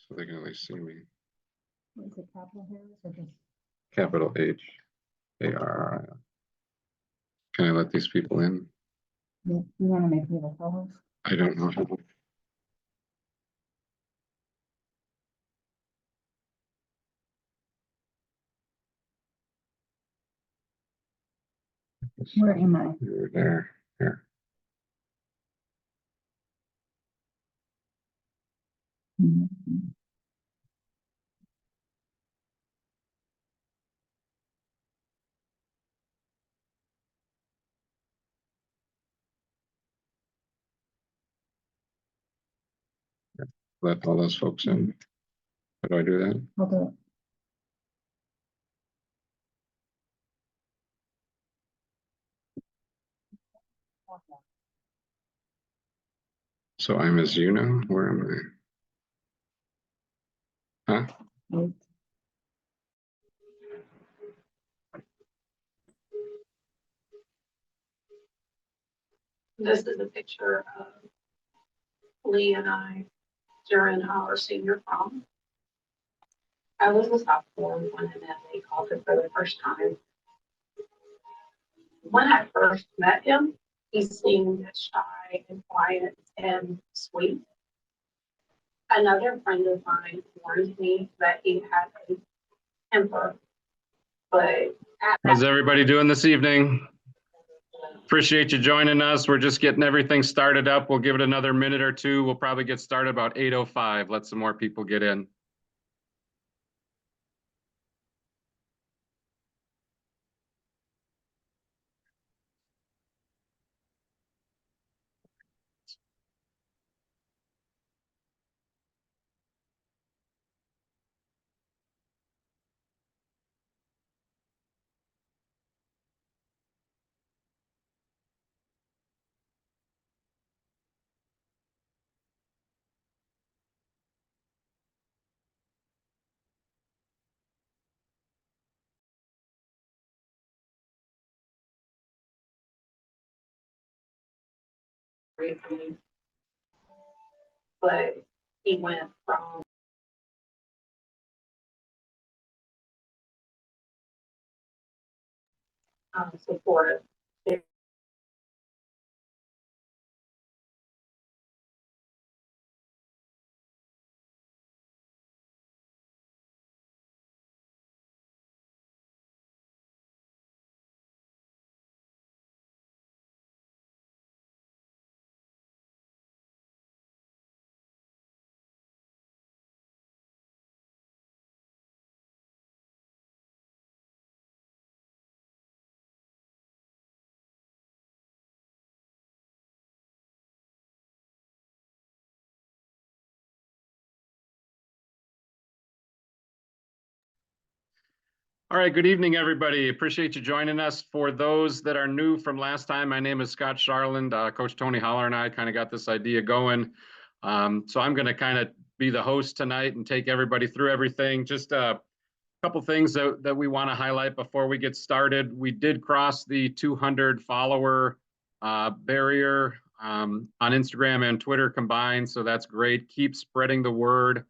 so they can at least see me. Is it capital Harris or just? Capital H-A-R-R-I-S. Can I let these people in? You want to make me the co-host? I don't know how. Where am I? You're there. Here. Mm-hmm. Let all those folks in. How do I do that? I'll do it. So I'm as you know. Where am I? Huh? Wait. This is a picture of Lee and I during our senior prom. I was a sophomore when they called it for the first time. When I first met him, he seemed shy and quiet and sweet. Another friend of mine warned me that he had a temper, but how's everybody doing this evening? Appreciate you joining us. We're just getting everything started up. We'll give it another minute or two. We'll probably get started about 8:05. Let some more people get in. briefly, but he went from supportive. All right, good evening, everybody. Appreciate you joining us. For those that are new from last time, my name is Scott Sharland. Coach Tony Holler and I kind of got this idea going. So I'm going to kind of be the host tonight and take everybody through everything. Just a couple things that we want to highlight before we get started. We did cross the 200 follower barrier on Instagram and Twitter combined, so that's great. Keep spreading the word.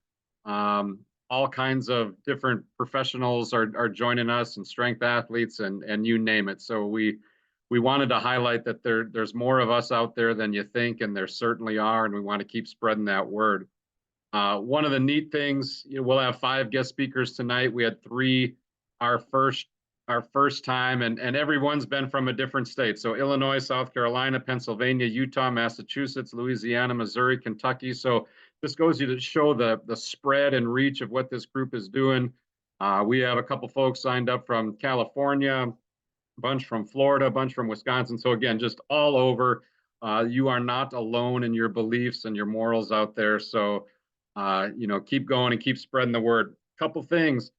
All kinds of different professionals are joining us, and strength athletes and you name it. So we wanted to highlight that there's more of us out there than you think, and there certainly are, and we want to keep spreading that word. One of the neat things, we'll have 5 guest speakers tonight. We had 3 our first time, and everyone's been from a different state. So Illinois, South Carolina, Pennsylvania, Utah, Massachusetts, Louisiana, Missouri, Kentucky. So this goes to show the spread and reach of what this group is doing. We have a couple folks signed up from California, a bunch from Florida, a bunch from Wisconsin. So again, just all over. You are not alone in your beliefs and your morals out there. So keep going and keep spreading the word. Couple things.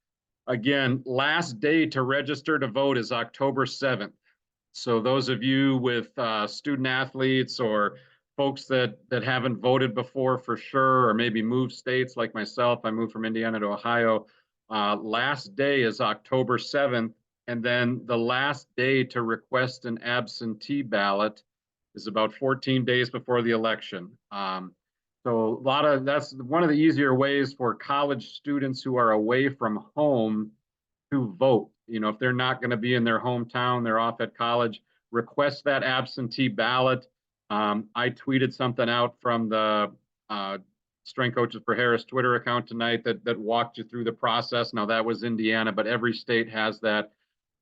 Again, last day to register to vote is October 7th. So those of you with student athletes or folks that haven't voted before for sure, or maybe moved states like myself, I moved from Indiana to Ohio. Last day is October 7th. And then the last day to request an absentee ballot is about 14 days before the election. So that's one of the easier ways for college students who are away from home to vote. You know, if they're not going to be in their hometown, they're off at college, request that absentee ballot. I tweeted something out from the Strength4Harris Twitter account tonight that walked you through the process. Now that was Indiana, but every state has that.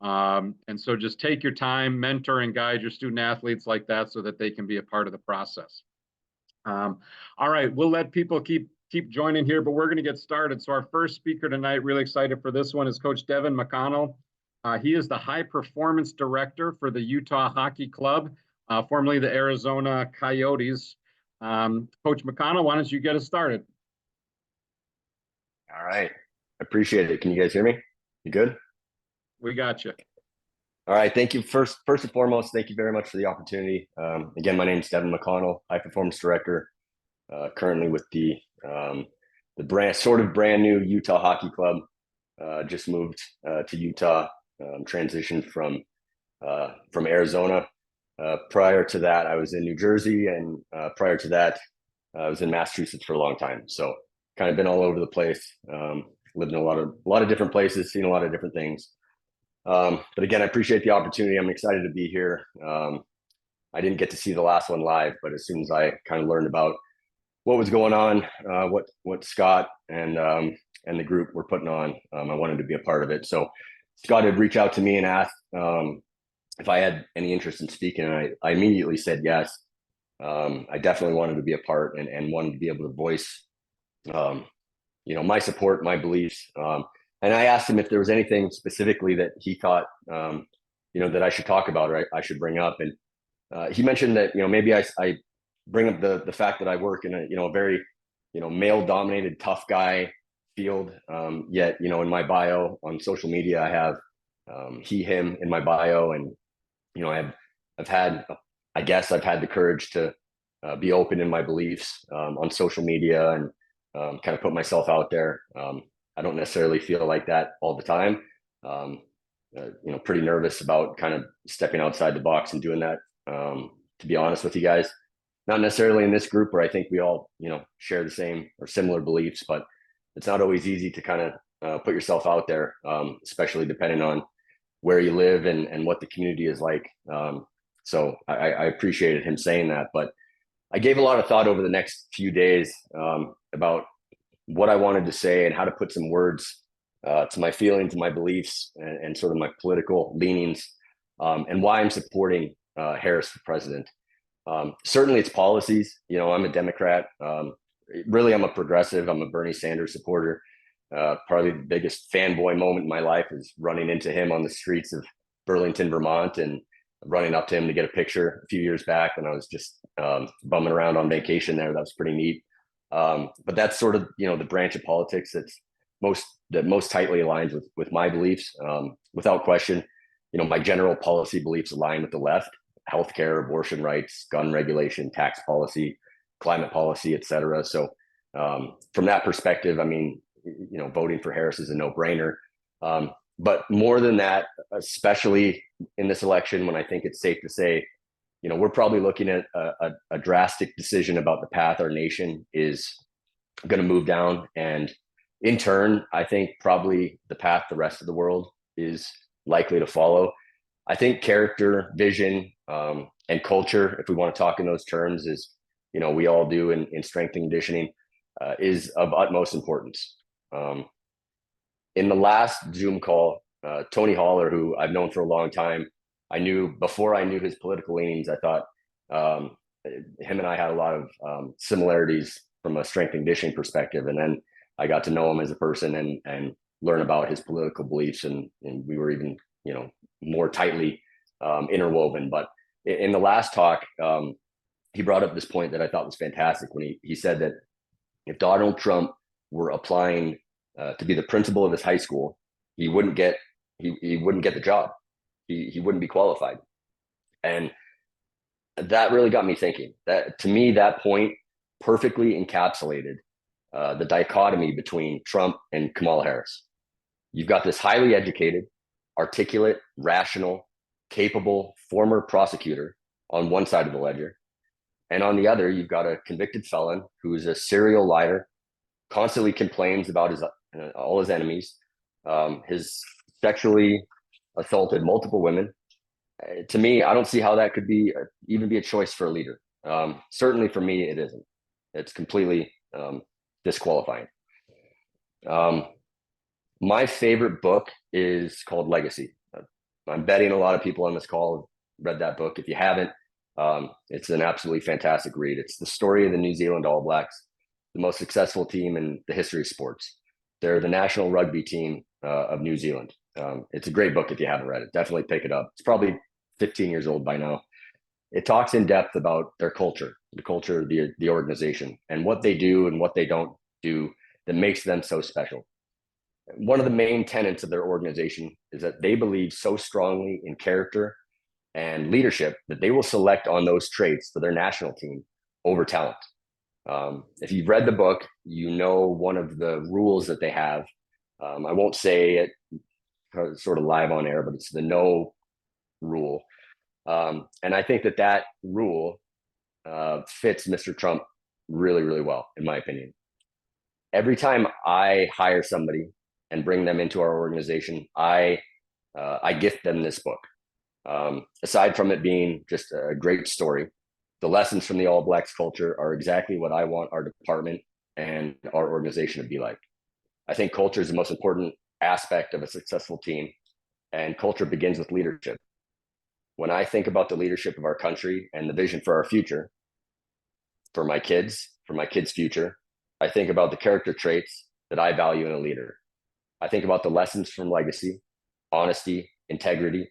And so just take your time, mentor and guide your student athletes like that so that they can be a part of the process. All right, we'll let people keep joining here, but we're going to get started. So our first speaker tonight, really excited for this one, is Coach Devin McConnell. He is the high performance director for the Utah Hockey Club, formerly the Arizona Coyotes. Coach McConnell, why don't you get us started? All right, appreciate it. Can you guys hear me? You good? We got you. All right, thank you. First and foremost, thank you very much for the opportunity. Again, my name is Devin McConnell, high performance director, currently with the brand new Utah Hockey Club. Just moved to Utah, transitioned from Arizona. Prior to that, I was in New Jersey, and prior to that, I was in Massachusetts for a long time. So kind of been all over the place. Lived in a lot of different places, seen a lot of different things. But again, I appreciate the opportunity. I'm excited to be here. I didn't get to see the last one live, but as soon as I kind of learned about what was going on, what Scott and the group were putting on, I wanted to be a part of it. So Scott had reached out to me and asked if I had any interest in speaking, and I immediately said yes. I definitely wanted to be a part and wanted to be able to voice, my support, my beliefs. And I asked him if there was anything specifically that he thought, that I should talk about or I should bring up. And he mentioned that, maybe I bring up the fact that I work in a very, male dominated, tough guy field. Yet, in my bio on social media, I have he, him in my bio. And, I've had the courage to be open in my beliefs on social media and kind of put myself out there. I don't necessarily feel like that all the time. Pretty nervous about kind of stepping outside the box and doing that. To be honest with you guys, not necessarily in this group where I think we all, share the same or similar beliefs, but it's not always easy to kind of put yourself out there, especially depending on where you live and what the community is like. So I appreciated him saying that, but I gave a lot of thought over the next few days about what I wanted to say and how to put some words to my feelings and my beliefs and sort of my political leanings and why I'm supporting Harris for president. Certainly it's policies. I'm a Democrat. Really, I'm a progressive. I'm a Bernie Sanders supporter. Probably the biggest fanboy moment in my life is running into him on the streets of Burlington, Vermont, and running up to him to get a picture a few years back when I was just bumming around on vacation there. That was pretty neat. But that's sort of, the branch of politics that most tightly aligns with my beliefs. Without question, my general policy beliefs align with the left: healthcare, abortion rights, gun regulation, tax policy, climate policy, et cetera. So from that perspective, I mean, voting for Harris is a no-brainer. But more than that, especially in this election, when I think it's safe to say, we're probably looking at a drastic decision about the path our nation is going to move down. And in turn, I think probably the path the rest of the world is likely to follow. I think character, vision, and culture, if we want to talk in those terms, is, we all do in strength and conditioning, is of utmost importance. In the last Zoom call, Tony Holler, who I've known for a long time, I knew before I knew his political leanings. I thought him and I had a lot of similarities from a strength and conditioning perspective. And then I got to know him as a person and learn about his political beliefs. And we were even, more tightly interwoven. But in the last talk, he brought up this point that I thought was fantastic when he said that if Donald Trump were applying to be the principal of his high school, he wouldn't get the job. He wouldn't be qualified. And that really got me thinking. That, to me, that point perfectly encapsulated the dichotomy between Trump and Kamala Harris. You've got this highly educated, articulate, rational, capable former prosecutor on one side of the ledger, And on the other, you've got a convicted felon who's a serial liar, constantly complains about all his enemies, has sexually assaulted multiple women. To me, I don't see how that could even be a choice for a leader. Certainly for me, it isn't. It's completely disqualifying. My favorite book is called Legacy. I'm betting a lot of people on this call have read that book. If you haven't, it's an absolutely fantastic read. It's the story of the New Zealand All Blacks, the most successful team in the history of sports. They're the national rugby team of New Zealand. It's a great book if you haven't read it. Definitely pick it up. It's probably 15 years old by now. It talks in depth about their culture, the culture of the organization, and what they do and what they don't do that makes them so special. One of the main tenets of their organization is that they believe so strongly in character and leadership that they will select on those traits for their national team over talent. If you've read the book, you know one of the rules that they have. I won't say it sort of live on air, but it's the no rule. And I think that rule fits Mr. Trump really, really well, in my opinion. Every time I hire somebody and bring them into our organization, I gift them this book. Aside from it being just a great story, the lessons from the All Blacks culture are exactly what I want our department and our organization to be like. I think culture is the most important aspect of a successful team, and culture begins with leadership. When I think about the leadership of our country and the vision for our future, for my kids' future, I think about the character traits that I value in a leader. I think about the lessons from Legacy: honesty, integrity,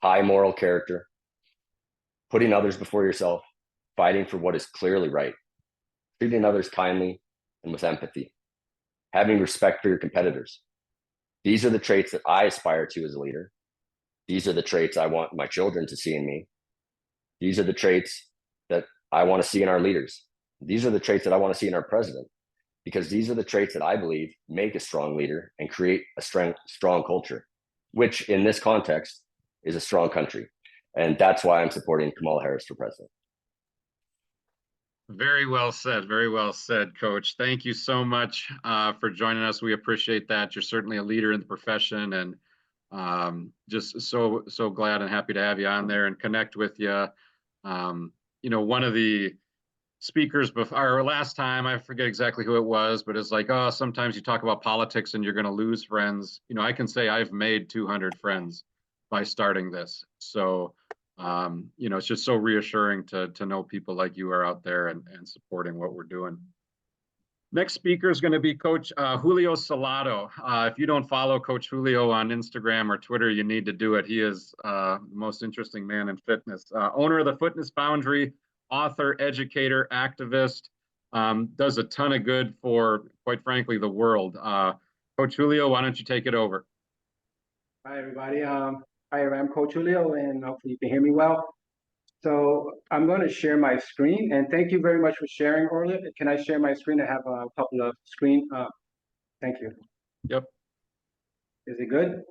high moral character, putting others before yourself, fighting for what is clearly right, treating others kindly and with empathy, having respect for your competitors. These are the traits that I aspire to as a leader. These are the traits I want my children to see in me. These are the traits that I want to see in our leaders. These are the traits that I want to see in our president, because these are the traits that I believe make a strong leader and create a strong culture, which in this context is a strong country. And that's why I'm supporting Kamala Harris for president. Very well said. Very well said, Coach. Thank you so much for joining us. We appreciate that. You're certainly a leader in the profession, and just so glad and happy to have you on there and connect with you. One of the speakers before our last time, I forget exactly who it was, but it's like, oh, sometimes you talk about politics and you're going to lose friends. I can say I've made 200 friends by starting this. So it's just so reassuring to know people like you are out there and supporting what we're doing. Next speaker is going to be Coach Julio Salado. If you don't follow Coach Julio on Instagram or Twitter, you need to do it. He is the most interesting man in fitness. Owner of the Fitness Boundary, author, educator, activist, does a ton of good for, quite frankly, the world. Coach Julio, why don't you take it over? Hi, everybody. I'm Coach Julio, and hopefully you can hear me well. So I'm going to share my screen, and thank you very much for sharing, Orla. Can I share my screen? I have a couple of screen. Thank you. Yep. Is it good?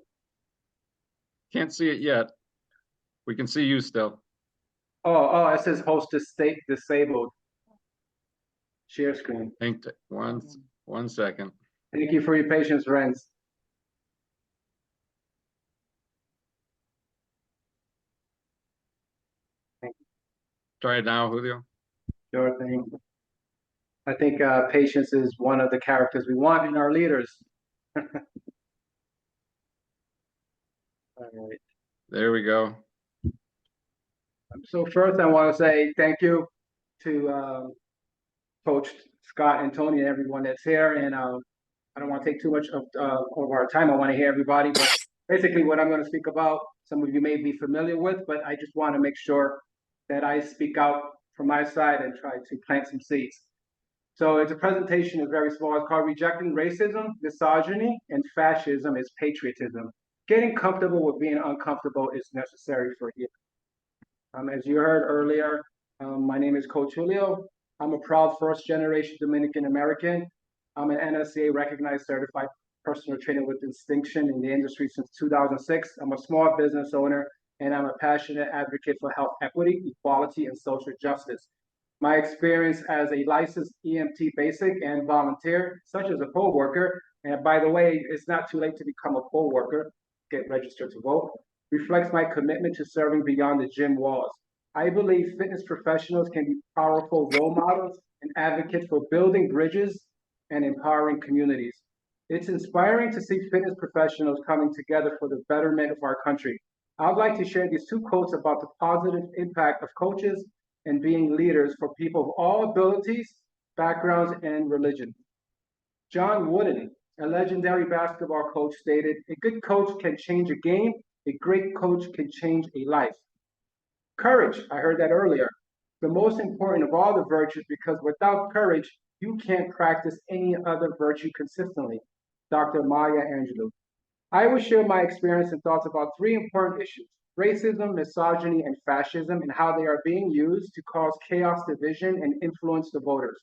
Can't see it yet. We can see you still. Oh, it says host disabled. Share screen. One second. Thank you for your patience, friends. Try it now, Julio. Sure thing. I think patience is one of the characters we want in our leaders. All right. There we go. So first, I want to say thank you to Coach Scott and Tony and everyone that's here. And I don't want to take too much of our time. I want to hear everybody. But basically, what I'm going to speak about, some of you may be familiar with, but I just want to make sure that I speak out from my side and try to plant some seeds. So it's a presentation is very small. It's called Rejecting Racism, Misogyny, and Fascism is Patriotism. Getting comfortable with being uncomfortable is necessary for you. As you heard earlier, my name is Coach Julio. I'm a proud first-generation Dominican American. I'm an NSCA recognized certified personal trainer with distinction in the industry since 2006. I'm a small business owner, and I'm a passionate advocate for health equity, equality, and social justice. My experience as a licensed EMT basic and volunteer, such as a poll worker, and by the way, it's not too late to become a poll worker, get registered to vote, reflects my commitment to serving beyond the gym walls. I believe fitness professionals can be powerful role models and advocates for building bridges and empowering communities. It's inspiring to see fitness professionals coming together for the betterment of our country. I'd like to share these two quotes about the positive impact of coaches and being leaders for people of all abilities, backgrounds, and religion. John Wooden, a legendary basketball coach, stated, "A good coach can change a game, a great coach can change a life." Courage, I heard that earlier. The most important of all the virtues, because without courage, you can't practice any other virtue consistently. Dr. Maya Angelou. I will share my experience and thoughts about three important issues: racism, misogyny, and fascism, and how they are being used to cause chaos, division, and influence the voters.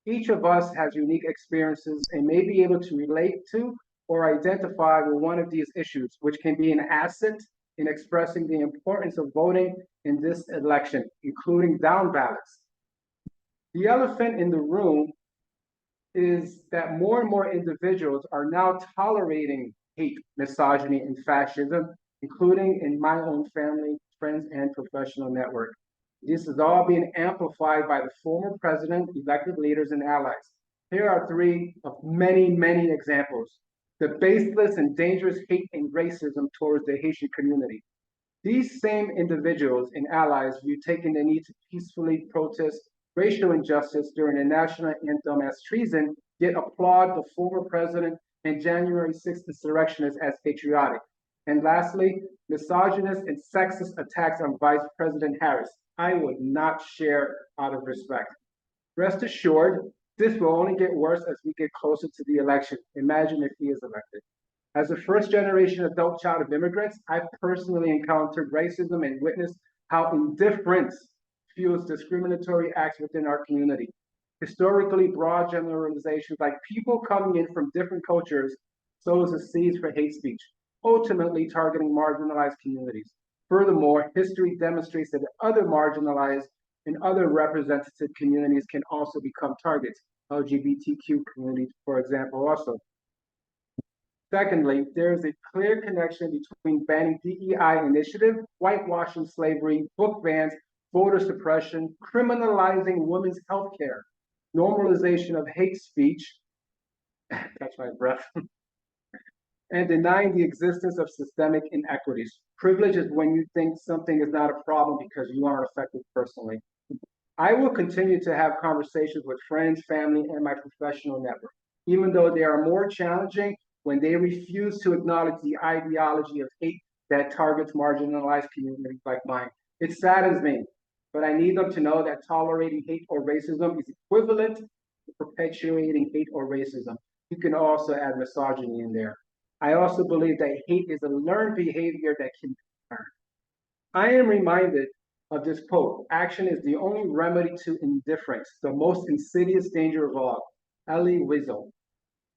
Each of us has unique experiences and may be able to relate to or identify with one of these issues, which can be an asset in expressing the importance of voting in this election, including down ballots. The elephant in the room is that more and more individuals are now tolerating hate, misogyny, and fascism, including in my own family, friends, and professional network. This is all being amplified by the former president, elected leaders, and allies. Here are three of many, many examples. The baseless and dangerous hate and racism towards the Haitian community. These same individuals and allies view taking the need to peacefully protest racial injustice during the national anthem as treason, yet applaud the former president and January 6th insurrectionists as patriotic. And lastly, misogynist and sexist attacks on Vice President Harris. I would not share out of respect. Rest assured, this will only get worse as we get closer to the election. Imagine if he is elected. As a first-generation adult child of immigrants, I've personally encountered racism and witnessed how indifference fuels discriminatory acts within our community. Historically, broad generalizations like people coming in from different cultures sows the seeds for hate speech, ultimately targeting marginalized communities. Furthermore, history demonstrates that other marginalized and other representative communities can also become targets. LGBTQ communities, for example, also. Secondly, there is a clear connection between banning DEI initiative, whitewashing slavery, book bans, voter suppression, criminalizing women's health care, normalization of hate speech, catch my breath, and denying the existence of systemic inequities. Privilege is when you think something is not a problem because you aren't affected personally. I will continue to have conversations with friends, family, and my professional network, even though they are more challenging when they refuse to acknowledge the ideology of hate that targets marginalized communities like mine. It saddens me, but I need them to know that tolerating hate or racism is equivalent to perpetuating hate or racism. You can also add misogyny in there. I also believe that hate is a learned behavior that can be learned. I am reminded of this quote: "Action is the only remedy to indifference, the most insidious danger of all." Elie Wiesel,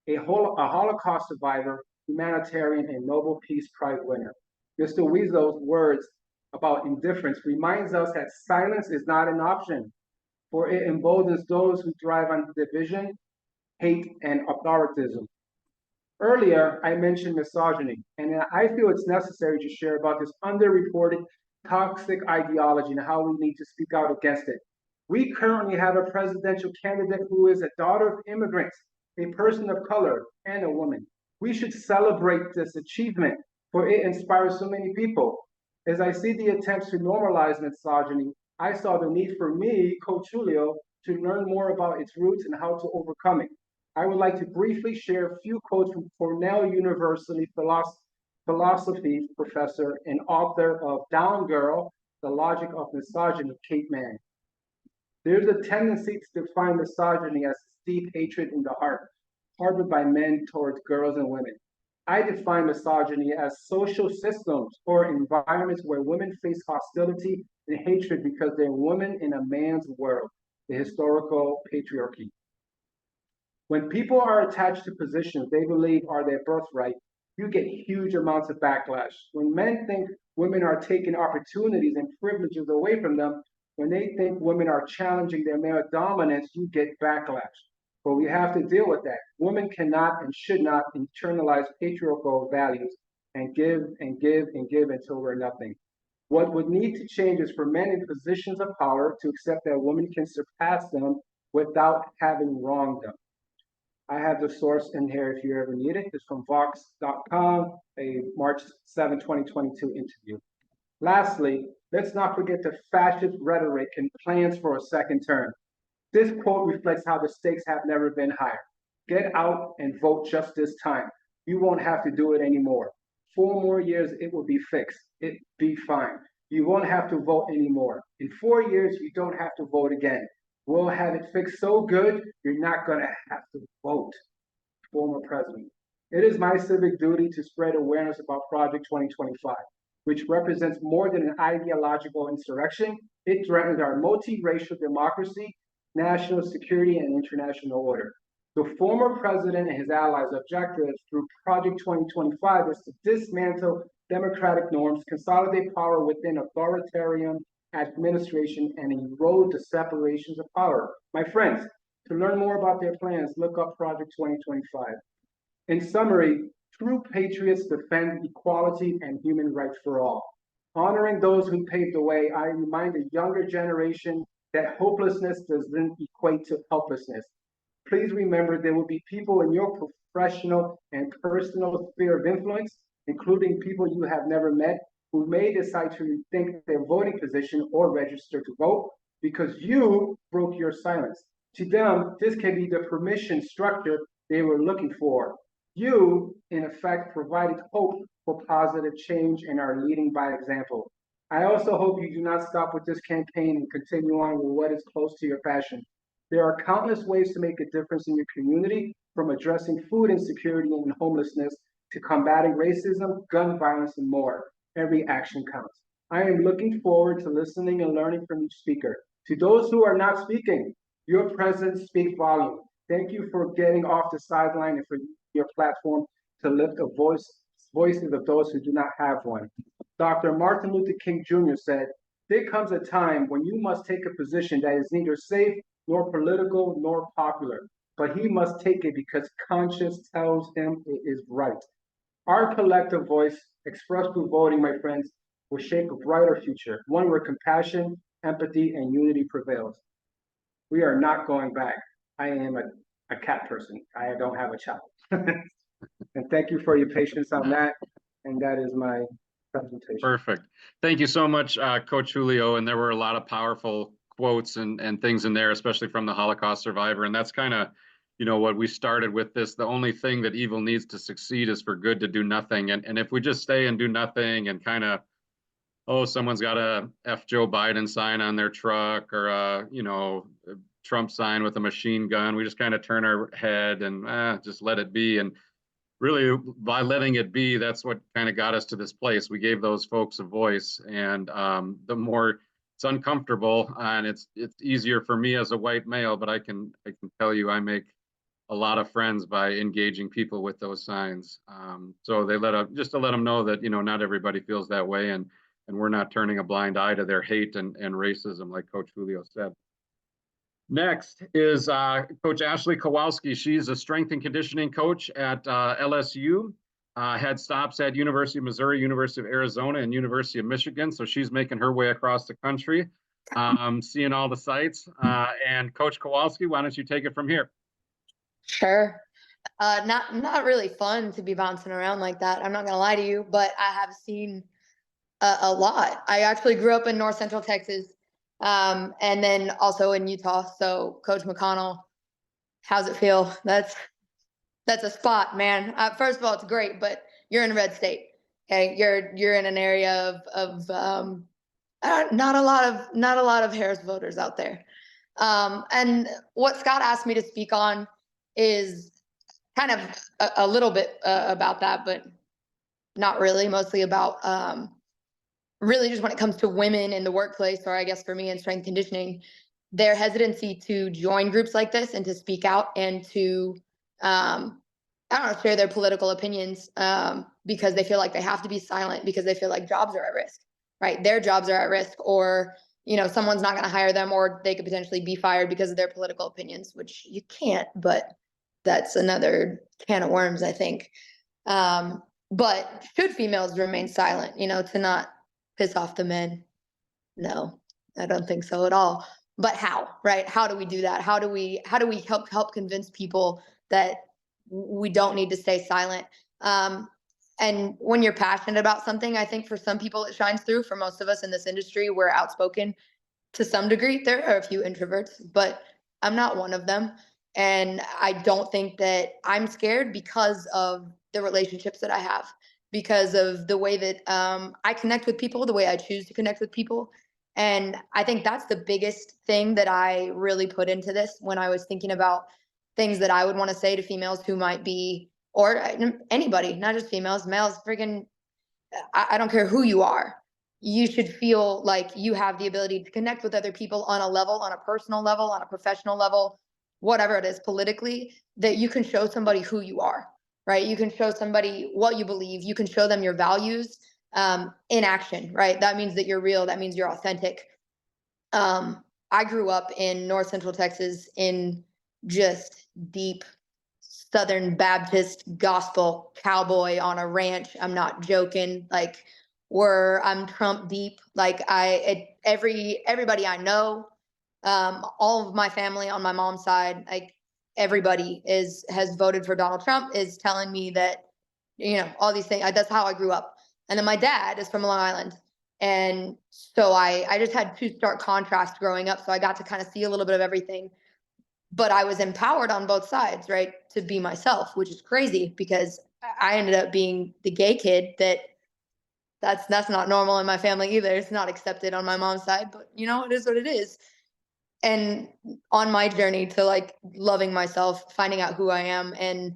a Holocaust survivor, humanitarian, and Nobel Peace Prize winner. Mr. Wiesel's words about indifference reminds us that silence is not an option, for it emboldens those who thrive on division, hate, and authoritarianism. Earlier, I mentioned misogyny, and I feel it's necessary to share about this underreported toxic ideology and how we need to speak out against it. We currently have a presidential candidate who is a daughter of immigrants, a person of color, and a woman. We should celebrate this achievement, for it inspires so many people. As I see the attempts to normalize misogyny, I saw the need for me, Coach Julio, to learn more about its roots and how to overcome it. I would like to briefly share a few quotes from Cornell University philosophy professor and author of Down Girl, The Logic of Misogyny, Kate Mann. There's a tendency to define misogyny as deep hatred in the heart, harbored by men towards girls and women. I define misogyny as social systems or environments where women face hostility and hatred because they're women in a man's world, the historical patriarchy. When people are attached to positions they believe are their birthright, you get huge amounts of backlash. When men think women are taking opportunities and privileges away from them, When they think women are challenging their male dominance, you get backlash. But we have to deal with that. Women cannot and should not internalize patriarchal values and give and give and give until we're nothing. What would need to change is for men in positions of power to accept that women can surpass them without having wronged them. I have the source in here if you ever need it. It's from Vox.com, a March 7, 2022 interview. Lastly, let's not forget the fascist rhetoric and plans for a second term. This quote reflects how the stakes have never been higher. Get out and vote just this time. You won't have to do it anymore. 4 more years, it will be fixed. It'll be fine. You won't have to vote anymore. In 4 years, you don't have to vote again. We'll have it fixed so good, you're not going to have to vote. Former president. It is my civic duty to spread awareness about Project 2025, which represents more than an ideological insurrection. It threatens our multiracial democracy, national security, and international order. The former president and his allies' objectives through Project 2025 is to dismantle democratic norms, consolidate power within authoritarian administration, and erode the separations of power. My friends, to learn more about their plans, look up Project 2025. In summary, true patriots defend equality and human rights for all. Honoring those who paved the way, I remind the younger generation that hopelessness doesn't equate to helplessness. Please remember there will be people in your professional and personal sphere of influence, including people you have never met, who may decide to rethink their voting position or register to vote because you broke your silence. To them, this can be the permission structure they were looking for. You, in effect, provided hope for positive change and are leading by example. I also hope you do not stop with this campaign and continue on with what is close to your passion. There are countless ways to make a difference in your community, from addressing food insecurity and homelessness to combating racism, gun violence, and more. Every action counts. I am looking forward to listening and learning from each speaker. To those who are not speaking, your presence speaks volume. Thank you for getting off the sideline and for your platform to lift the voices of those who do not have one. Dr. Martin Luther King Jr. said, "There comes a time when you must take a position that is neither safe nor political nor popular, but he must take it because conscience tells him it is right." Our collective voice, expressed through voting, my friends, will shape a brighter future, one where compassion, empathy, and unity prevails. We are not going back. I am a cat person. I don't have a child. And thank you for your patience on that. And that is my presentation. Perfect. Thank you so much, Coach Julio. And there were a lot of powerful quotes and things in there, especially from the Holocaust survivor. And that's kind of, you know, what we started with this. The only thing that evil needs to succeed is for good to do nothing. And if we just stay and do nothing and kind of, oh, someone's got a F Joe Biden sign on their truck or a, you know, a Trump sign with a machine gun, we just kind of turn our head and just let it be. And really, by letting it be, that's what kind of got us to this place. We gave those folks a voice, and the more it's uncomfortable, and it's easier for me as a white male, but I can tell you, I make a lot of friends by engaging people with those signs. So they just to let them know that, you know, not everybody feels that way, and we're not turning a blind eye to their hate and racism, like Coach Julio said. Next is Coach Ashley Kowalski. She's a strength and conditioning coach at LSU, had stops at University of Missouri, University of Arizona, and University of Michigan. So she's making her way across the country, seeing all the sites. And Coach Kowalski, why don't you take it from here? Sure. Not really fun to be bouncing around like that. I'm not gonna lie to you, but I have seen a lot. I actually grew up in North Central Texas, and then also in Utah. So Coach McConnell, how's it feel? That's a spot, man. First of all, it's great, but you're in a red state. Okay, you're in an area of not a lot of Harris voters out there. And what Scott asked me to speak on is kind of a little bit about that, but not really. Mostly about really just when it comes to women in the workplace, or I guess for me in strength conditioning, their hesitancy to join groups like this and to speak out and to I don't know, share their political opinions because they feel like they have to be silent because they feel like jobs are at risk, right? Their jobs are at risk, or someone's not going to hire them, or they could potentially be fired because of their political opinions, which you can't, but that's another can of worms, I think. But should females remain silent, to not piss off the men? No, I don't think so at all. But how, right? How do we do that? How do we help convince people that we don't need to stay silent? And when you're passionate about something, I think for some people it shines through. For most of us in this industry, we're outspoken to some degree. There are a few introverts, but I'm not one of them. And I don't think that I'm scared because of the relationships that I have, because of the way that I connect with people, the way I choose to connect with people. And I think that's the biggest thing that I really put into this when I was thinking about things that I would want to say to females who might be, or anybody, not just females, males, freaking, I don't care who you are. You should feel like you have the ability to connect with other people on a level, on a personal level, on a professional level, whatever it is politically, that you can show somebody who you are, right? You can show somebody what you believe. You can show them your values in action, right? That means that you're real. That means you're authentic. I grew up in North Central Texas in just deep Southern Baptist gospel cowboy on a ranch. I'm not joking. Like, I'm Trump deep. Like, everybody I know, all of my family on my mom's side, like everybody has voted for Donald Trump, is telling me that, all these things. That's how I grew up. And then my dad is from Long Island. And so I just had two stark contrasts growing up. So I got to kind of see a little bit of everything. But I was empowered on both sides, right, to be myself, which is crazy because I ended up being the gay kid that's not normal in my family either. It's not accepted on my mom's side, but it is what it is. And on my journey to like loving myself, finding out who I am and,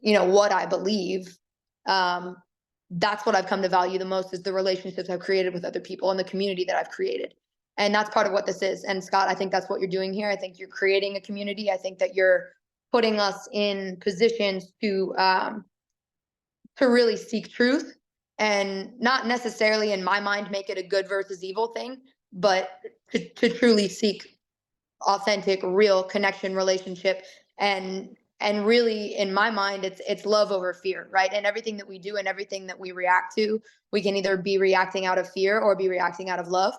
what I believe, that's what I've come to value the most, is the relationships I've created with other people and the community that I've created. And that's part of what this is. And Scott, I think that's what you're doing here. I think you're creating a community. I think that you're putting us in positions to really seek truth, and not necessarily in my mind make it a good versus evil thing, but to truly seek authentic, real connection, relationship, and really in my mind it's love over fear, right? And everything that we do and everything that we react to, we can either be reacting out of fear or be reacting out of love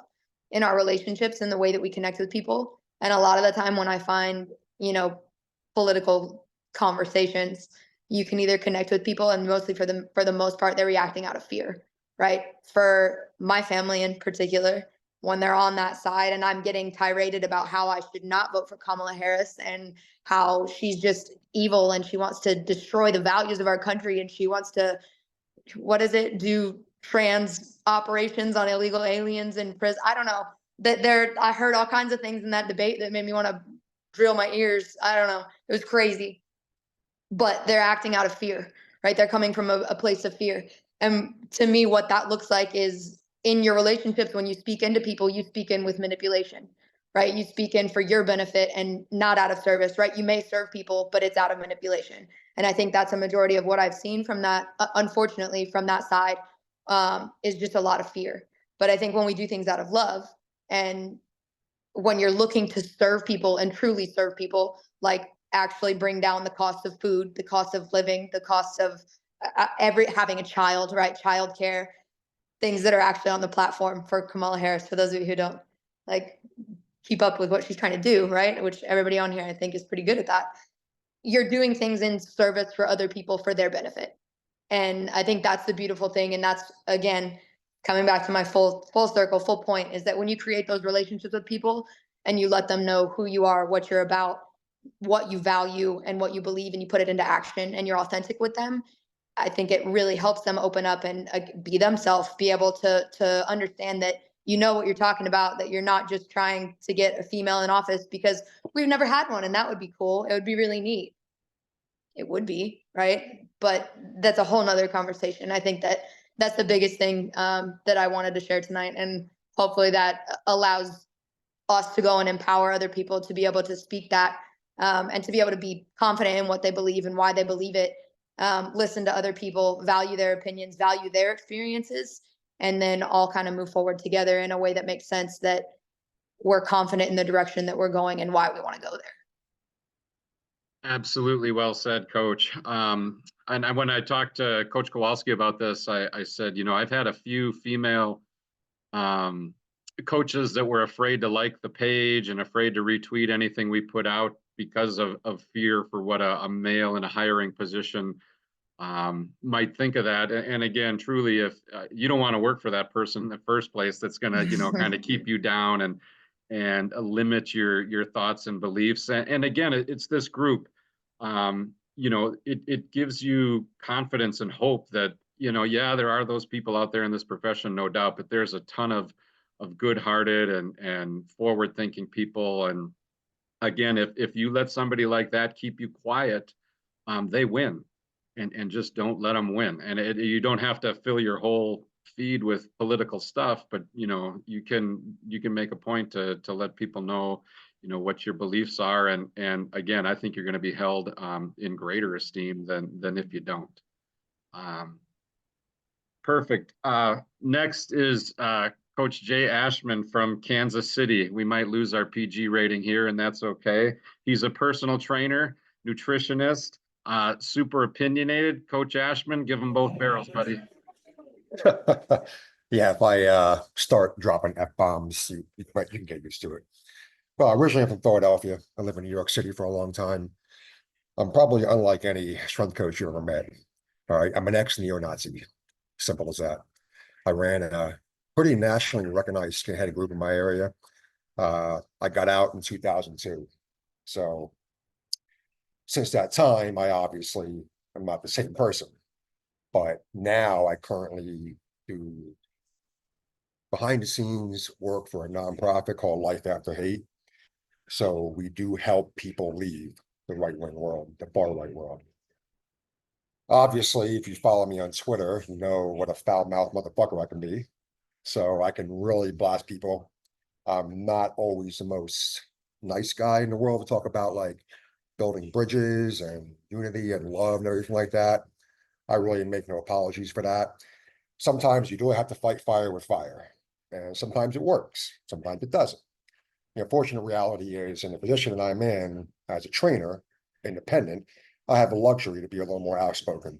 in our relationships and the way that we connect with people. And a lot of the time when I find, political conversations, you can either connect with people, and mostly for the most part, they're reacting out of fear, right? For my family in particular, when they're on that side and I'm getting tiraded about how I should not vote for Kamala Harris and how she's just evil and she wants to destroy the values of our country and she wants to, do trans operations on illegal aliens in prison. I don't know. I heard all kinds of things in that debate that made me want to drill my ears. I don't know. It was crazy. But they're acting out of fear, right? They're coming from a place of fear. And to me, what that looks like is in your relationships, when you speak into people, you speak in with manipulation, right? You speak in for your benefit and not out of service, right? You may serve people, but it's out of manipulation. And I think that's a majority of what I've seen from that, unfortunately, from that side, is just a lot of fear. But I think when we do things out of love, and when you're looking to serve people and truly serve people, like actually bring down the cost of food, the cost of living, the cost of having a child, right? Childcare, things that are actually on the platform for Kamala Harris, for those of you who don't like keep up with what she's trying to do, right? Which everybody on here, I think, is pretty good at that. You're doing things in service for other people for their benefit. And I think that's the beautiful thing. And that's, again, coming back to my full circle, full point, is that when you create those relationships with people and you let them know who you are, what you're about, what you value and what you believe, and you put it into action and you're authentic with them, I think it really helps them open up and be themselves, be able to understand that what you're talking about, that you're not just trying to get a female in office because we've never had one and that would be cool. It would be really neat. It would be, right? But that's a whole nother conversation. I think that that's the biggest thing that I wanted to share tonight. And hopefully that allows us to go and empower other people to be able to speak that and to be able to be confident in what they believe and why they believe it. Listen to other people, value their opinions, value their experiences, and then all kind of move forward together in a way that makes sense, that we're confident in the direction that we're going and why we want to go there. Absolutely well said, Coach. When I talked to Coach Kowalski about this, I said, you know, I've had a few female coaches that were afraid to like the page and afraid to retweet anything we put out because of fear for what a male in a hiring position might think of that. And again, truly, if you don't want to work for that person in the first place, that's going to, you know, kind of keep you down and limit your thoughts and beliefs. And again, it's this group. You know, it gives you confidence and hope that, you know, yeah, there are those people out there in this profession, no doubt, but there's a ton of good-hearted and forward-thinking people. And again, if you let somebody like that keep you quiet, they win. And just don't let them win. And you don't have to fill your whole feed with political stuff, but you know, you can make a point to let people know, you know, what your beliefs are. And again, I think you're going to be held in greater esteem than if you don't. Perfect. Next is Coach Jay Ashman from Kansas City. We might lose our PG rating here, and that's okay. He's a personal trainer, nutritionist, super opinionated. Coach Ashman, give them both barrels, buddy. Yeah, if I start dropping F-bombs, you can get used to it. Well, originally I'm from Philadelphia. I live in New York City for a long time. I'm probably unlike any strength coach you ever met. All right, I'm an ex-neo-Nazi. Simple as that. I ran a pretty nationally recognized skinhead group in my area. I got out in 2002. So since that time, I obviously am not the same person. But now I currently do behind the scenes work for a nonprofit called Life After Hate. So we do help people leave the right-wing world, the far-right world. Obviously, if you follow me on Twitter, you know what a foul-mouthed motherfucker I can be. So I can really blast people. I'm not always the most nice guy in the world to talk about like building bridges and unity and love and everything like that. I really make no apologies for that. Sometimes you do have to fight fire with fire, and sometimes it works, sometimes it doesn't. The unfortunate reality is, in the position that I'm in as a trainer, independent, I have the luxury to be a little more outspoken.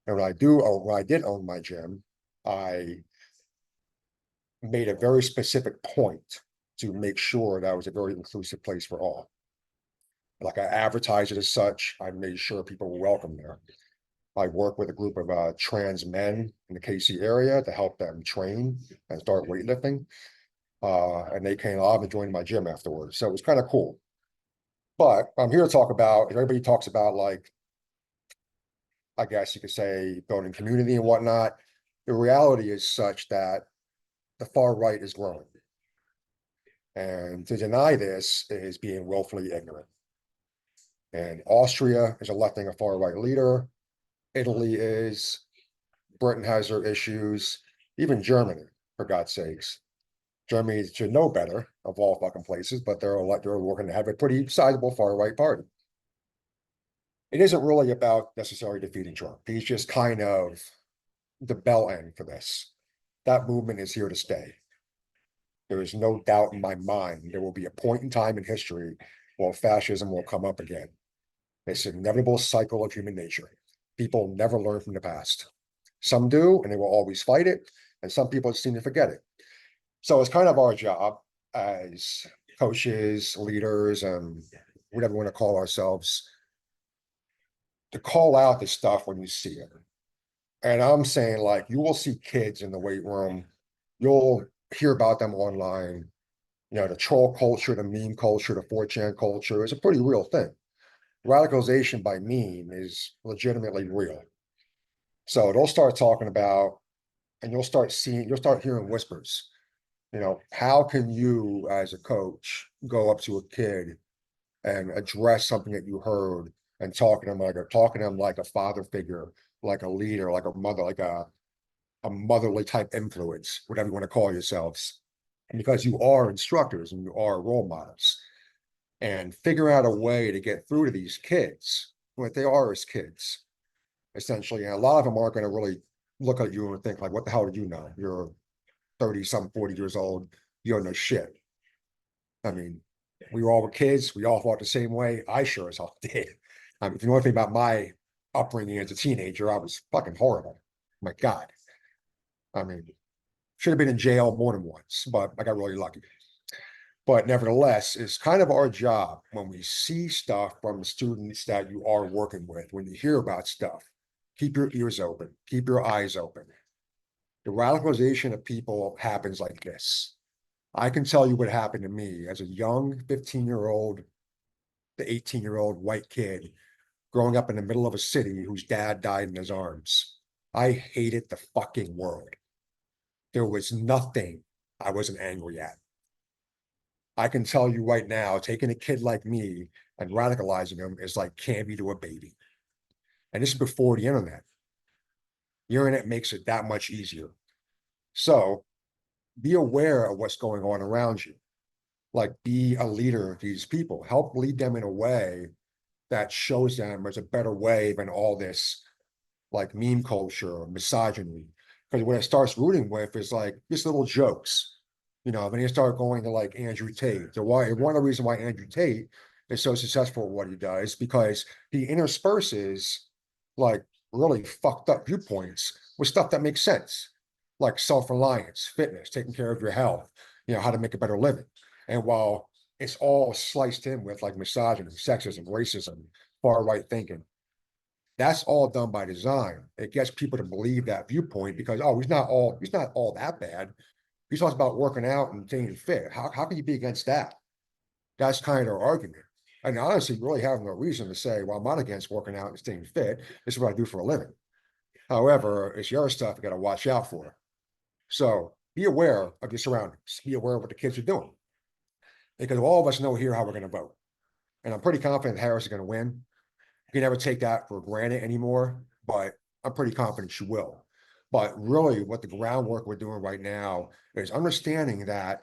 And when I did own my gym, I made a very specific point to make sure that it was a very inclusive place for all. Like I advertised it as such, I made sure people were welcome there. I work with a group of trans men in the KC area to help them train and start weightlifting. And they came on and joined my gym afterwards. So it was kind of cool. But I'm here to talk about, everybody talks about like, I guess you could say building community and whatnot. The reality is such that the far right is growing. And to deny this is being willfully ignorant. And Austria is electing a far right leader. Italy is, Britain has their issues, even Germany, for God's sakes. Germany should know better of all fucking places, but they're working to have a pretty sizable far right party. It isn't really about necessarily defeating Trump. He's just kind of the bell end for this. That movement is here to stay. There is no doubt in my mind there will be a point in time in history where fascism will come up again. It's an inevitable cycle of human nature. People never learn from the past. Some do, and they will always fight it, and some people seem to forget it. So it's kind of our job as coaches, leaders, and whatever we want to call ourselves, to call out this stuff when you see it. And I'm saying, like, you will see kids in the weight room. You'll hear about them online. You know, the troll culture, the meme culture, the 4chan culture is a pretty real thing. Radicalization by meme is legitimately real. So they'll start talking about, and you'll start hearing whispers. You know, how can you as a coach go up to a kid and address something that you heard and talking to them like a father figure, like a leader, like a mother, like a motherly type influence, whatever you want to call yourselves, because you are instructors and you are role models, and figure out a way to get through to these kids, what they are as kids, essentially. And a lot of them aren't going to really look at you and think like, what the hell do you know? You're 30 some 40 years old, you don't know shit. I mean, we all were kids. We all thought the same way. I sure as hell did. I mean, if you know anything about my upbringing as a teenager, I was fucking horrible. My God. I mean, should have been in jail more than once, but I got really lucky. But nevertheless, it's kind of our job when we see stuff from the students that you are working with, when you hear about stuff, keep your ears open, keep your eyes open. The radicalization of people happens like this. I can tell you what happened to me as a young 15-year-old to 18-year-old white kid growing up in the middle of a city whose dad died in his arms. I hated the fucking world. There was nothing I wasn't angry at. I can tell you right now, taking a kid like me and radicalizing him is like candy to a baby. And this is before the internet. The internet makes it that much easier. So be aware of what's going on around you. Like, be a leader of these people. Help lead them in a way that shows them there's a better way than all this like meme culture or misogyny. Because what it starts rooting with is like just little jokes. You know, then you start going to like Andrew Tate. So one of the reasons why Andrew Tate is so successful at what he does, because he intersperses like really fucked up viewpoints with stuff that makes sense, like self-reliance, fitness, taking care of your health, you know, how to make a better living. And while it's all sliced in with like misogyny, sexism, racism, far right thinking, that's all done by design. It gets people to believe that viewpoint because, oh, he's not all that bad. He talks about working out and staying fit. How can you be against that? That's kind of their argument. And honestly, really have no reason to say, well, I'm not against working out and staying fit. This is what I do for a living. However, it's your stuff you got to watch out for. So be aware of your surroundings. Be aware of what the kids are doing. Because all of us know here how we're going to vote. And I'm pretty confident Harris is going to win. You can never take that for granted anymore, but I'm pretty confident she will. But really what the groundwork we're doing right now is understanding that,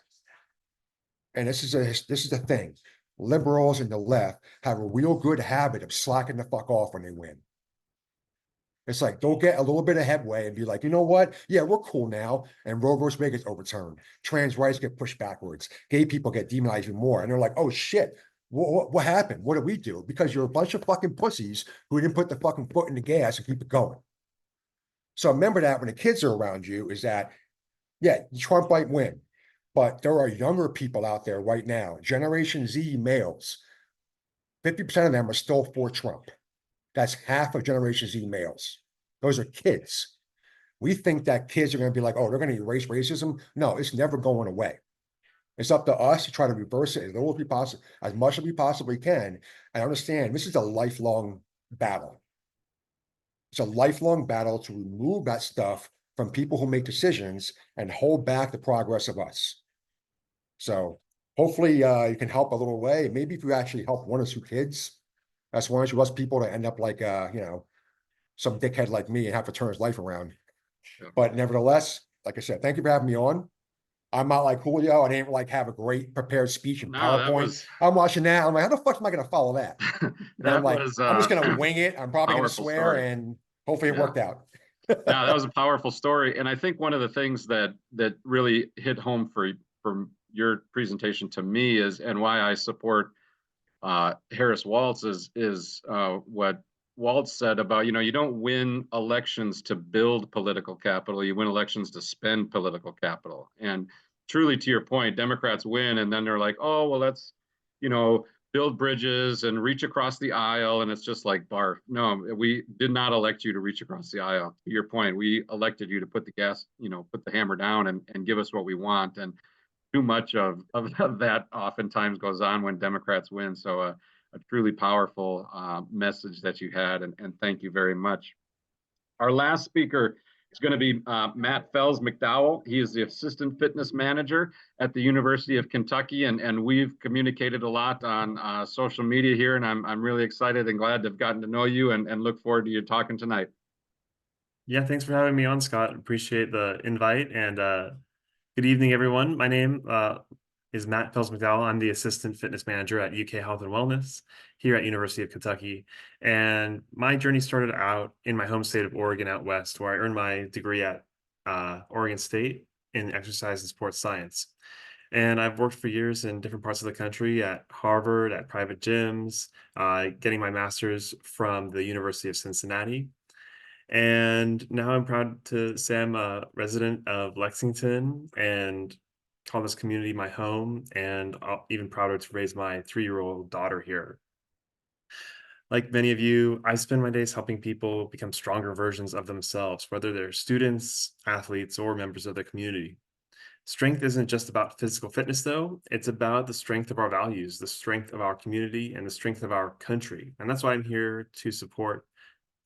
and this is the thing, liberals and the left have a real good habit of slacking the fuck off when they win. It's like, they'll get a little bit of headway and be like, you know what? Yeah, we're cool now. And Roe v. Wade gets overturned. Trans rights get pushed backwards. Gay people get demonized even more. And they're like, oh shit, what happened? What did we do? Because you're a bunch of fucking pussies who didn't put the fucking foot in the gas and keep it going. So remember that when the kids are around you, is that, yeah, Trump might win, but there are younger people out there right now, Generation Z males, 50% of them are still for Trump. That's half of Generation Z males. Those are kids. We think that kids are going to be like, oh, they're going to erase racism. No, it's never going away. It's up to us to try to reverse it as little as we possibly, as much as we possibly can. I understand this is a lifelong battle. It's a lifelong battle to remove that stuff from people who make decisions and hold back the progress of us. So hopefully you can help a little way. Maybe if you actually help one or two kids, that's one or two less people to end up like, you know, some dickhead like me and have to turn his life around. Yeah. But nevertheless, like I said, thank you for having me on. I'm not like Julio. I didn't like have a great prepared speech in PowerPoint. I'm watching that. I'm like, how the fuck am I going to follow that? That I'm like, was I'm just going to wing it. I'm probably going to powerful swear story. and hopefully it Yeah. worked out. No, that was a powerful story. And I think one of the things that really hit home for your presentation to me is, and why I support Harris Waltz is what Waltz said about, you know, you don't win elections to build political capital, you win elections to spend political capital. And truly, to your point, Democrats win and then they're like, oh, well, let's, you know, build bridges and reach across the aisle. And it's just like, barf. No, we did not elect you to reach across the aisle. To your point, we elected you to put the gas, you know, put the hammer down and give us what we want. And too much of that oftentimes goes on when Democrats win. So a truly powerful message that you had, and thank you very much. Our last speaker is going to be Matt Fells McDowell. He is the assistant fitness manager at the University of Kentucky, and we've communicated a lot on social media here, and I'm really excited and glad to have gotten to know you and look forward to you talking tonight. Yeah, thanks for having me on, Scott. Appreciate the invite, and good evening, everyone. My name is Matt Fells McDowell. I'm the assistant fitness manager at UK Health and Wellness here at University of Kentucky. And my journey started out in my home state of Oregon out west, where I earned my degree at Oregon State in exercise and sports science. And I've worked for years in different parts of the country at Harvard, at private gyms, getting my master's from the University of Cincinnati. And now I'm proud to say I'm a resident of Lexington and call this community my home. And even prouder to raise my 3-year-old daughter here. Like many of you, I spend my days helping people become stronger versions of themselves, whether they're students, athletes, or members of the community. Strength isn't just about physical fitness, though. It's about the strength of our values, the strength of our community, and the strength of our country. And that's why I'm here to support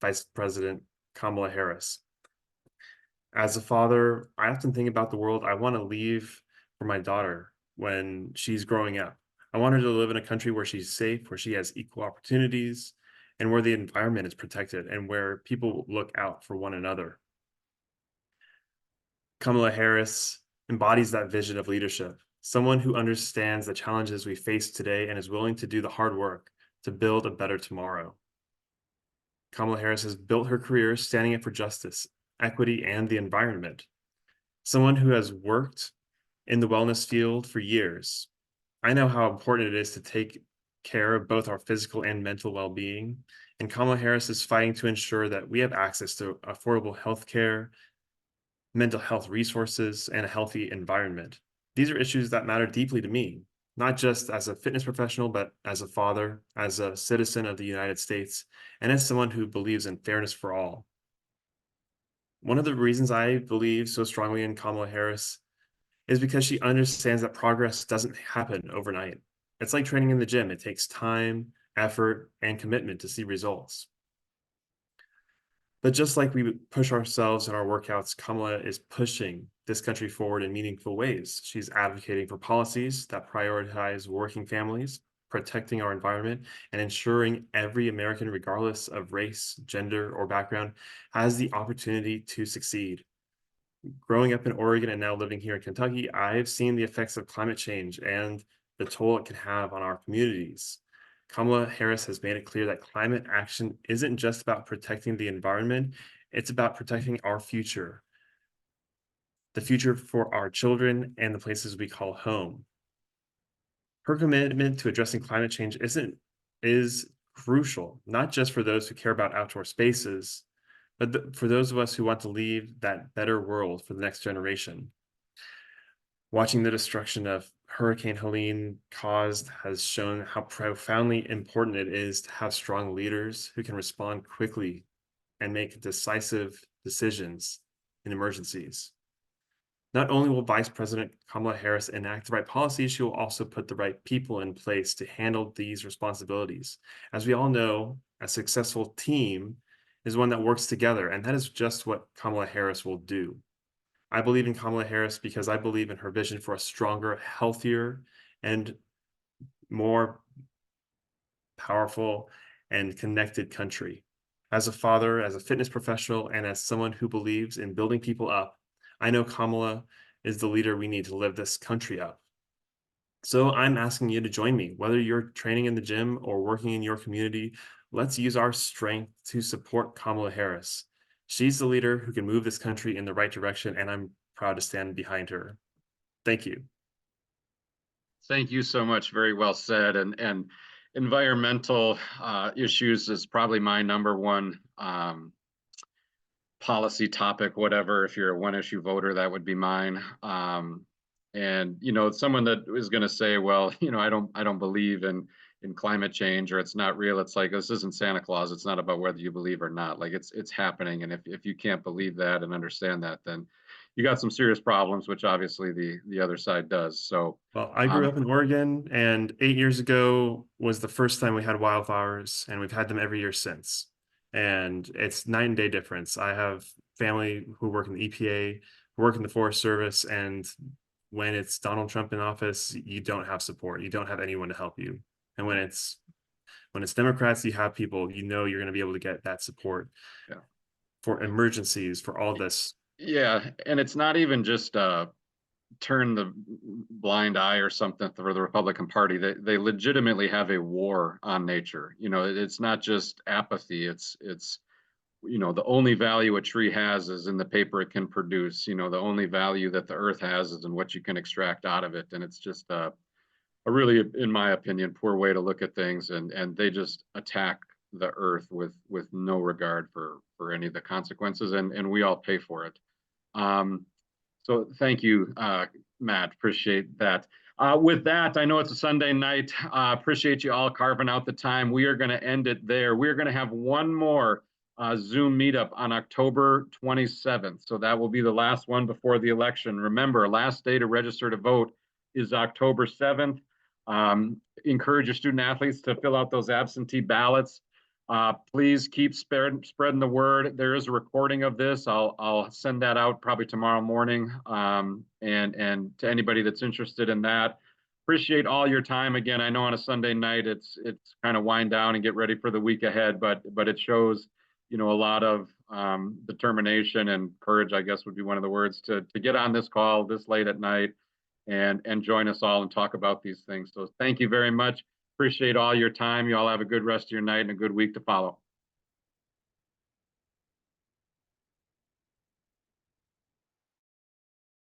Vice President Kamala Harris. As a father, I often think about the world I want to leave for my daughter when she's growing up. I want her to live in a country where she's safe, where she has equal opportunities, and where the environment is protected and where people look out for one another. Kamala Harris embodies that vision of leadership, someone who understands the challenges we face today and is willing to do the hard work to build a better tomorrow. Kamala Harris has built her career standing up for justice, equity, and the environment. Someone who has worked in the wellness field for years. I know how important it is to take care of both our physical and mental well-being, and Kamala Harris is fighting to ensure that we have access to affordable health care, mental health resources, and a healthy environment. These are issues that matter deeply to me, not just as a fitness professional, but as a father, as a citizen of the United States, and as someone who believes in fairness for all. One of the reasons I believe so strongly in Kamala Harris is because she understands that progress doesn't happen overnight. It's like training in the gym. It takes time, effort, and commitment to see results. But just like we push ourselves in our workouts, Kamala is pushing this country forward in meaningful ways. She's advocating for policies that prioritize working families, protecting our environment, and ensuring every American, regardless of race, gender, or background, has the opportunity to succeed. Growing up in Oregon and now living here in Kentucky, I've seen the effects of climate change and the toll it can have on our communities. Kamala Harris has made it clear that climate action isn't just about protecting the environment, it's about protecting our future, the future for our children and the places we call home. Her commitment to addressing climate change is crucial, not just for those who care about outdoor spaces, but for those of us who want to leave that better world for the next generation. Watching the destruction of Hurricane Helene caused has shown how profoundly important it is to have strong leaders who can respond quickly and make decisive decisions in emergencies. Not only will Vice President Kamala Harris enact the right policies, she will also put the right people in place to handle these responsibilities. As we all know, a successful team is one that works together, and that is just what Kamala Harris will do. I believe in Kamala Harris because I believe in her vision for a stronger, healthier, and more powerful and connected country. As a father, as a fitness professional, and as someone who believes in building people up, I know Kamala is the leader we need to live this country up. So I'm asking you to join me, whether you're training in the gym or working in your community. Let's use our strength to support Kamala Harris. She's the leader who can move this country in the right direction, and I'm proud to stand behind her. Thank you. Thank you so much. Very well said. And environmental issues is probably my number one policy topic, whatever. If you're a one issue voter, that would be mine. And someone that is going to say, well, I don't believe in climate change, or it's not real. It's like, this isn't Santa Claus. It's not about whether you believe or not. Like it's happening. And if you can't believe that and understand that, then you got some serious problems, which obviously the other side does. So, well, I grew up in Oregon, and 8 years ago was the first time we had wildfires, and we've had them every year since. And it's night and day difference. I have family who work in the EPA, who work in the Forest Service, and when it's Donald Trump in office, you don't have support. You don't have anyone to help you. And when it's Democrats, you have people, you're going to be able to get that support for emergencies, for all this. Yeah, and it's not even just turn the blind eye or something for the Republican Party. They legitimately have a war on nature. It's not just apathy. It's the only value a tree has is in the paper it can produce. The only value that the earth has is in what you can extract out of it. And it's just a really, in my opinion, poor way to look at things. And they just attack the earth with no regard for any of the consequences, and we all pay for it. So thank you, Matt. Appreciate that. With that, I know it's a Sunday night. Appreciate you all carving out the time. We are going to end it there. We're going to have one more Zoom meetup on October 27th. So that will be the last one before the election. Remember, last day to register to vote is October 7th. Encourage your student athletes to fill out those absentee ballots. Please keep spreading the word. There is a recording of this. I'll send that out probably tomorrow morning. And to anybody that's interested in that, appreciate all your time. Again, I know on a Sunday night it's kind of wind down and get ready for the week ahead, but it shows a lot of determination and courage, I guess would be one of the words, to get on this call this late at night and join us all and talk about these things. So thank you very much. Appreciate all your time. You all have a good rest of your night and a good week to follow.